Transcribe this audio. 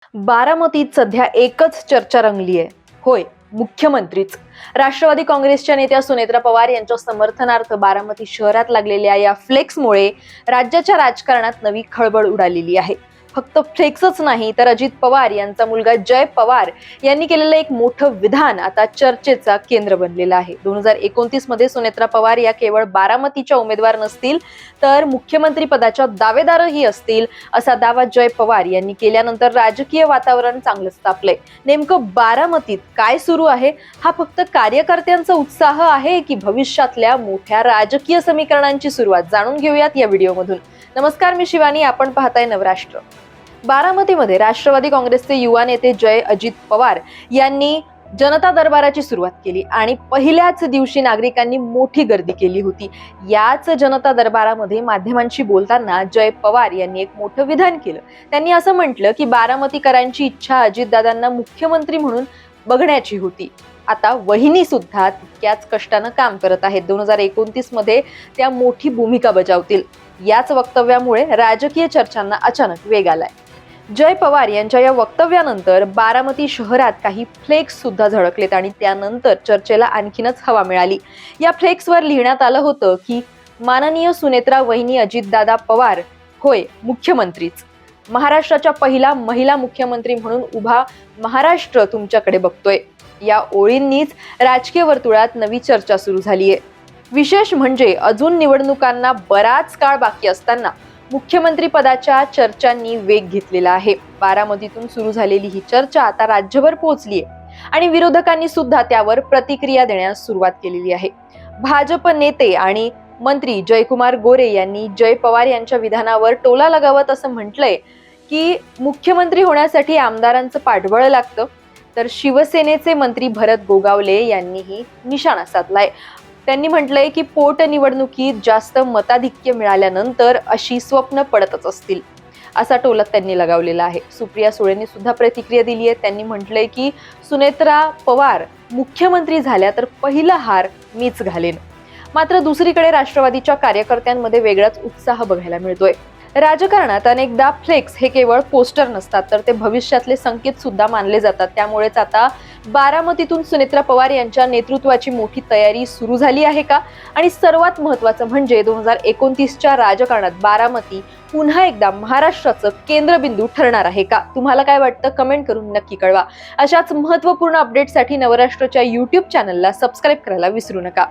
बारामतीत सध्या एकच चर्चा रंगली आहे. होय, मुख्यमंत्रीच. राष्ट्रवादी काँग्रेसच्या नेत्या सुनेत्रा पवार यांच्या समर्थनार्थ बारामती शहरात लागलेल्या या फ्लेक्समुळे राज्याच्या राजकारणात नवी खळबळ उडालेली आहे. फक्त फ्लेक्सच नाही तर अजित पवार यांचा मुलगा जय पवार यांनी केलेलं एक मोठं विधान आता चर्चेचा केंद्र बनलेलं आहे. 2029 मध्ये सुनेत्रा पवार या केवळ बारामतीच्या उमेदवार नसतील तर मुख्यमंत्री पदाच्या दावेदारही असतील असा दावा जय पवार यांनी केल्यानंतर राजकीय वातावरण चांगलंच तापलंय. नेमकं बारामतीत काय सुरू आहे? हा फक्त कार्यकर्त्यांचा उत्साह आहे की भविष्यातल्या मोठ्या राजकीय समीकरणांची सुरुवात? जाणून घेऊयात या व्हिडिओमधून. नमस्कार, मी शिवानी, आपण पाहताय नवराष्ट्र. बारामतीमध्ये राष्ट्रवादी काँग्रेसचे युवा नेते जय अजित पवार यांनी जनता दरबाराची सुरुवात केली आणि पहिल्याच दिवशी नागरिकांनी मोठी गर्दी केली होती. याच जनता दरबारामध्ये माध्यमांशी बोलताना जय पवार यांनी एक मोठं विधान केलं. त्यांनी असं म्हटलं की बारामतीकरांची इच्छा अजितदादांना मुख्यमंत्री म्हणून बघण्याची होती. आता वहिनी सुद्धा तितक्याच कष्टानं काम करत आहेत. 2029 मध्ये त्या मोठी भूमिका बजावतील. याच वक्तव्यामुळे राजकीय चर्चांना अचानक वेग आलाय. जय पवार यांच्या या वक्तव्यानंतर बारामती शहरात काही फ्लेक्स सुद्धा झळकलेत आणि त्यानंतर चर्चेला आणखीनच हवा मिळाली. या फ्लेक्सवर लिहिण्यात आलं होतं की माननीय सुनेत्रा वहिनी अजितदादा पवार, होय मुख्यमंत्रीच. महाराष्ट्राच्या पहिला महिला मुख्यमंत्री म्हणून उभा महाराष्ट्र तुमच्याकडे बघतोय. या ओळींनीच राजकीय वर्तुळात नवी चर्चा सुरू झालीय. विशेष म्हणजे अजून निवडणुकांना बराच काळ बाकी असताना मुख्यमंत्री पदाच्या चर्चांनी वेग घेतलेला आहे. बारामतीतून सुरू झालेली ही चर्चा आता राज्यभर पोहोचलीय आणि विरोधकांनी सुद्धा त्यावर प्रतिक्रिया देण्यास सुरुवात केलेली आहे. भाजप नेते आणि मंत्री जयकुमार गोरे यांनी जय पवार यांच्या विधानावर टोला लगावत असं म्हटलंय की मुख्यमंत्री होण्यासाठी आमदारांचं पाठबळ लागतं. तर शिवसेनेचे मंत्री भरत गोगावले यांनीही निशाणा साधलाय. त्यांनी म्हटलंय की पोटनिवडणुकीत जास्त मताधिक्य मिळाल्यानंतर अशी स्वप्न पडतच असतील, असा टोला त्यांनी लगावलेला आहे. सुप्रिया सुळेंनी सुद्धा प्रतिक्रिया दिली आहे. त्यांनी म्हटलंय की सुनेत्रा पवार मुख्यमंत्री झाल्या तर पहिला हार मीच घालेन. मात्र दुसरीकडे राष्ट्रवादीच्या कार्यकर्त्यांमध्ये वेगळाच उत्साह बघायला मिळतोय. राजकारणात अनेकदा फ्लेक्स हे केवळ पोस्टर नसतात तर ते भविष्यातले संकेत सुद्धा मानले जातात. त्यामुळेच आता बारामतीतून सुनेत्रा पवार यांच्या नेतृत्वाची मोठी तयारी सुरू झाली आहे का? आणि सर्वात महत्त्वाचं म्हणजे 2029च्या राजकारणात बारामती पुन्हा एकदा महाराष्ट्राचं केंद्रबिंदू ठरणार आहे का? तुम्हाला काय वाटतं? कमेंट करून नक्की कळवा. अशाच महत्त्वपूर्ण अपडेटसाठी नवराष्ट्रच्या YouTube चॅनलला सबस्क्राईब करायला विसरू नका.